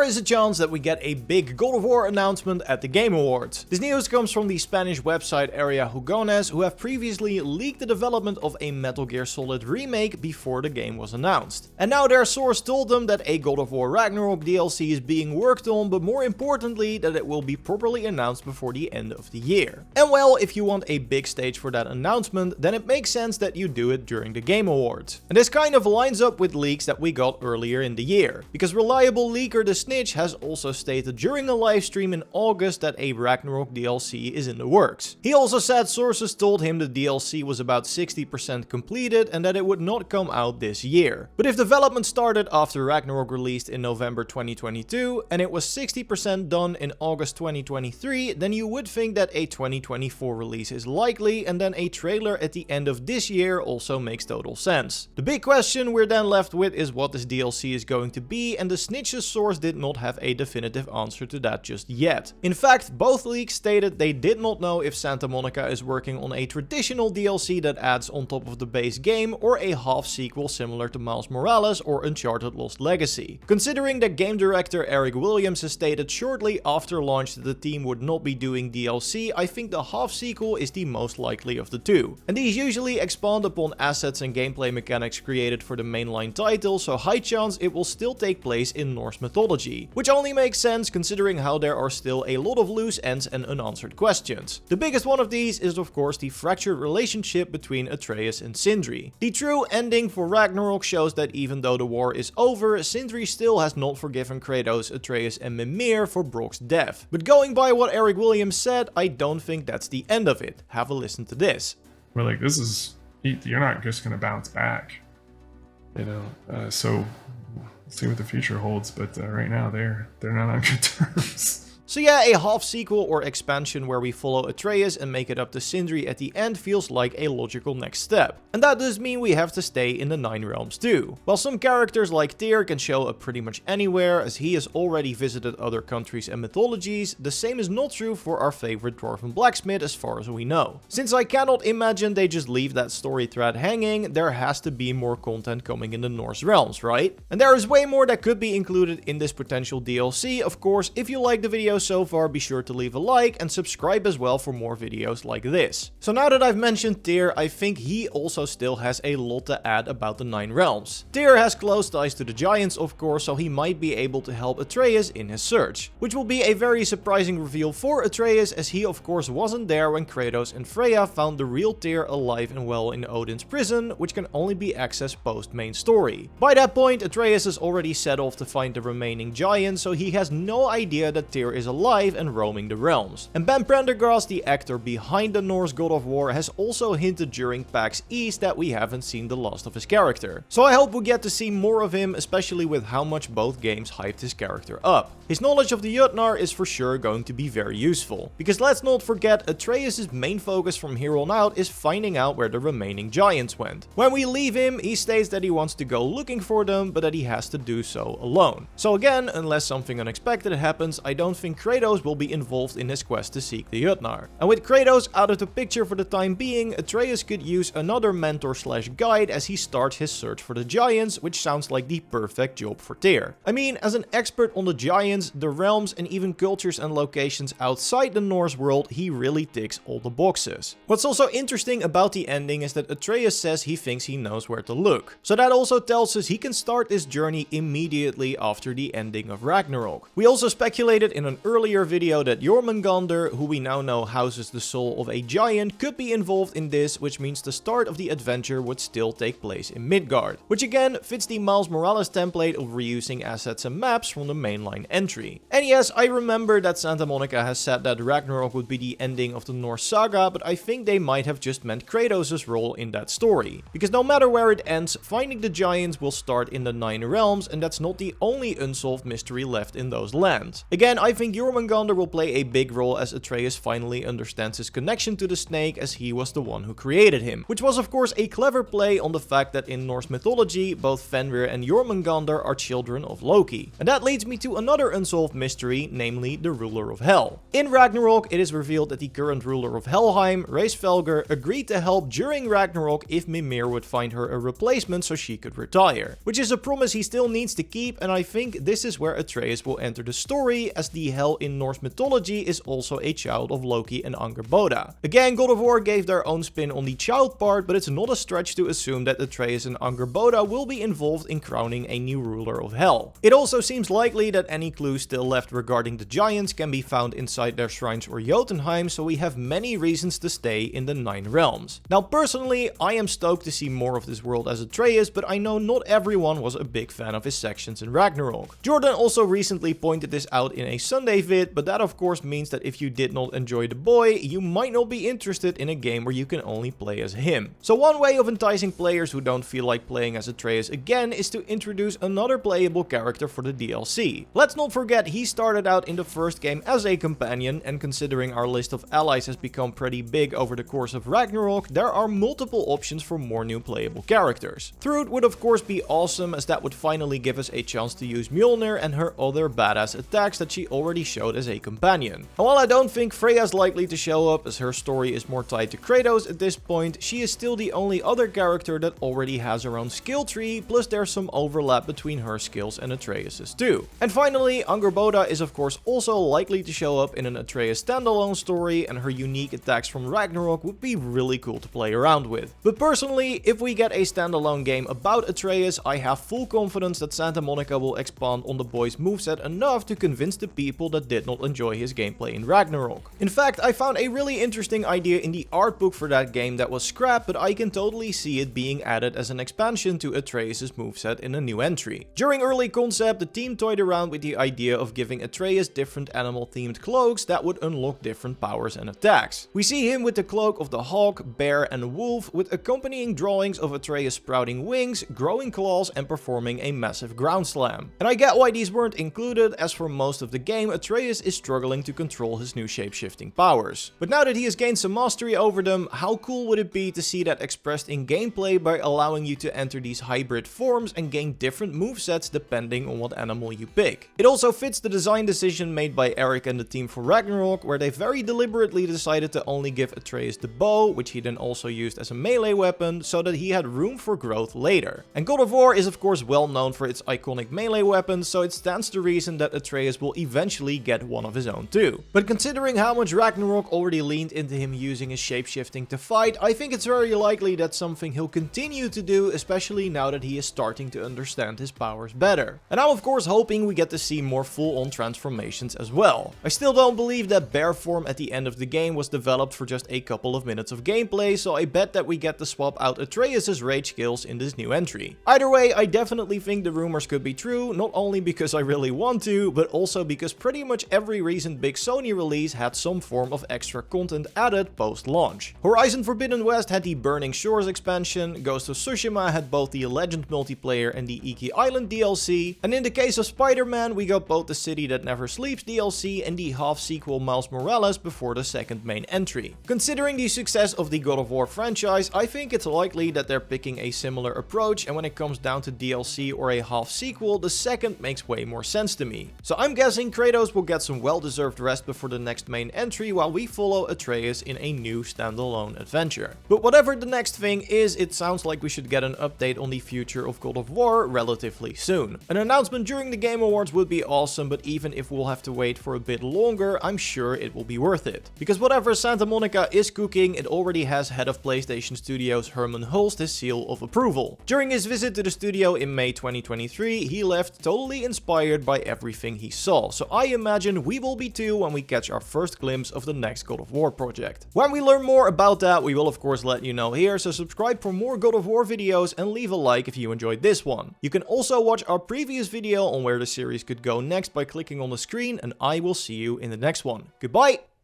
is a chance that we get a big God of War announcement at the Game Awards. This news comes from the Spanish website Area Jugones, who have previously leaked the development of a Metal Gear Solid remake before the game was announced. And now their source told them that a God of War Ragnarok DLC is being worked on, but more importantly that it will be properly announced before the end of the year. And well, if you want a big stage for that announcement, then it makes sense that you do it during the Game Awards. And this kind of lines up with leaks that we got earlier in the year, because reliable leaker The Snitch has also stated during a live stream in August that a Ragnarok DLC is in the works. He also said sources told him the DLC was about 60% completed and that it would not come out this year. But if development started after Ragnarok released in November 2022 and it was 60% done in August 2023, then you would think that a 2024 release is likely, and then a trailer at the end of this year also makes total sense. The big question we're then left with is what this DLC is going to be, and the Snitch's source did not have a definitive answer to that just yet. In fact, both leaks stated they did not know if Santa Monica is working on a traditional DLC that adds on top of the base game or a half sequel similar to Miles Morales or Uncharted Lost Legacy. Considering that game director Eric Williams has stated shortly after launch that the team would not be doing DLC, I think the half sequel is the most likely of the two. And these usually expand upon assets and gameplay mechanics created for the mainline title, so high chance it will still take place in Norse mythology, which only makes sense considering how there are still a lot of loose ends and unanswered questions. The biggest one of these is of course the fractured relationship between Atreus and Sindri. The true ending for Ragnarok shows that even though the war is over, Sindri still has not forgiven Kratos, Atreus and Mimir for Brok's death. But going by what Eric Williams said, I don't think that's the end of it. Have a listen to this. We're like, you're not just going to bounce back, so let's see what the future holds, but right now they're not on good terms. So yeah, a half sequel or expansion where we follow Atreus and make it up to Sindri at the end feels like a logical next step. And that does mean we have to stay in the Nine Realms too. While some characters like Tyr can show up pretty much anywhere, as he has already visited other countries and mythologies, the same is not true for our favorite dwarven blacksmith as far as we know. Since I cannot imagine they just leave that story thread hanging, there has to be more content coming in the Norse realms, right? And there is way more that could be included in this potential DLC. Of course, if you like the video so far, be sure to leave a like and subscribe as well for more videos like this. So now that I've mentioned Tyr, I think he also still has a lot to add about the Nine Realms. Tyr has close ties to the giants of course, so he might be able to help Atreus in his search, which will be a very surprising reveal for Atreus, as he of course wasn't there when Kratos and Freya found the real Tyr alive and well in Odin's prison, which can only be accessed post main story. By that point, Atreus has already set off to find the remaining giants, so he has no idea that Tyr is alive and roaming the realms. And Ben Prendergast, the actor behind the Norse God of War, has also hinted during PAX East that we haven't seen the last of his character. So I hope we get to see more of him, especially with how much both games hyped his character up. His knowledge of the Jötnar is for sure going to be very useful, because let's not forget Atreus' main focus from here on out is finding out where the remaining giants went. When we leave him, he states that he wants to go looking for them, but that he has to do so alone. So again, unless something unexpected happens, I don't think Kratos will be involved in his quest to seek the Jötnar. And with Kratos out of the picture for the time being, Atreus could use another mentor/guide as he starts his search for the giants, which sounds like the perfect job for Tyr. I mean, as an expert on the giants, the realms and even cultures and locations outside the Norse world, he really ticks all the boxes. What's also interesting about the ending is that Atreus says he thinks he knows where to look. So that also tells us he can start this journey immediately after the ending of Ragnarok. We also speculated in an earlier video that Jormungandr, who we now know houses the soul of a giant, could be involved in this, which means the start of the adventure would still take place in Midgard, which again fits the Miles Morales template of reusing assets and maps from the mainline entry. And yes, I remember that Santa Monica has said that Ragnarok would be the ending of the Norse saga, but I think they might have just meant Kratos' role in that story, because no matter where it ends, finding the giants will start in the Nine Realms, and that's not the only unsolved mystery left in those lands. Again, I think Jormungandr will play a big role as Atreus finally understands his connection to the snake, as he was the one who created him, which was of course a clever play on the fact that in Norse mythology, both Fenrir and Jormungandr are children of Loki. And that leads me to another unsolved mystery, namely the ruler of Hell. In Ragnarok, it is revealed that the current ruler of Helheim, Reisfelger, agreed to help during Ragnarok if Mimir would find her a replacement so she could retire, which is a promise he still needs to keep, and I think this is where Atreus will enter the story, as the Hell in Norse mythology is also a child of Loki and Angerboda. Again, God of War gave their own spin on the child part, but it's not a stretch to assume that Atreus and Angerboda will be involved in crowning a new ruler of Hell. It also seems likely that any clues still left regarding the giants can be found inside their shrines or Jotunheim, so we have many reasons to stay in the 9 realms. Now personally, I am stoked to see more of this world as Atreus, but I know not everyone was a big fan of his sections in Ragnarok. Jordan also recently pointed this out in a Sunday vid, but that of course means that if you did not enjoy the boy, you might not be interested in a game where you can only play as him. So one way of enticing players who don't feel like playing as Atreus again is to introduce another playable character for the DLC. Let's not forget he started out in the first game as a companion, and considering our list of allies has become pretty big over the course of Ragnarok, there are multiple options for more new playable characters. Thrud would of course be awesome, as that would finally give us a chance to use Mjolnir and her other badass attacks that she already showed as a companion. And while I don't think Freya's likely to show up, as her story is more tied to Kratos at this point, she is still the only other character that already has her own skill tree, plus there's some overlap between her skills and Atreus's too. And finally, Angerboda is of course also likely to show up in an Atreus standalone story, and her unique attacks from Ragnarok would be really cool to play around with. But personally, if we get a standalone game about Atreus, I have full confidence that Santa Monica will expand on the boy's moveset enough to convince the people that did not enjoy his gameplay in Ragnarok. In fact, I found a really interesting idea in the art book for that game that was scrapped, but I can totally see it being added as an expansion to Atreus' moveset in a new entry. During early concept, the team toyed around with the idea of giving Atreus different animal-themed cloaks that would unlock different powers and attacks. We see him with the cloak of the hawk, bear and wolf, with accompanying drawings of Atreus sprouting wings, growing claws and performing a massive ground slam. And I get why these weren't included, as for most of the game Atreus is struggling to control his new shape-shifting powers. But now that he has gained some mastery over them, how cool would it be to see that expressed in gameplay by allowing you to enter these hybrid forms and gain different movesets depending on what animal you pick. It also fits the design decision made by Eric and the team for Ragnarok, where they very deliberately decided to only give Atreus the bow, which he then also used as a melee weapon, so that he had room for growth later. And God of War is of course well known for its iconic melee weapons, so it stands to reason that Atreus will eventually get one of his own too. But considering how much Ragnarok already leaned into him using his shapeshifting to fight, I think it's very likely that's something he'll continue to do, especially now that he is starting to understand his powers better. And I'm of course hoping we get to see more full-on transformations as well. I still don't believe that bear form at the end of the game was developed for just a couple of minutes of gameplay, so I bet that we get to swap out Atreus' rage skills in this new entry. Either way, I definitely think the rumors could be true, not only because I really want to, but also because pretty much every recent big Sony release had some form of extra content added post-launch. Horizon Forbidden West had the Burning Shores expansion, Ghost of Tsushima had both the Legend multiplayer and the Iki Island DLC, and in the case of Spider-Man, we got both the City That Never Sleeps DLC and the half-sequel Miles Morales before the second main entry. Considering the success of the God of War franchise, I think it's likely that they're picking a similar approach, and when it comes down to DLC or a half-sequel, the second makes way more sense to me. So I'm guessing Kratos will get some well-deserved rest before the next main entry, while we follow Atreus in a new standalone adventure. But whatever the next thing is, it sounds like we should get an update on the future of God of War relatively soon. An announcement during the Game Awards would be awesome, but even if we'll have to wait for a bit longer, I'm sure it will be worth it. Because whatever Santa Monica is cooking, it already has head of PlayStation Studios Herman Hulst his seal of approval. During his visit to the studio in May 2023, he left totally inspired by everything he saw, so I imagine we will be too when we catch our first glimpse of the next God of War project. When we learn more about that, we will of course let you know here, so subscribe for more God of War videos and leave a like if you enjoyed this one. You can also watch our previous video on where the series could go next by clicking on the screen, and I will see you in the next one. Goodbye!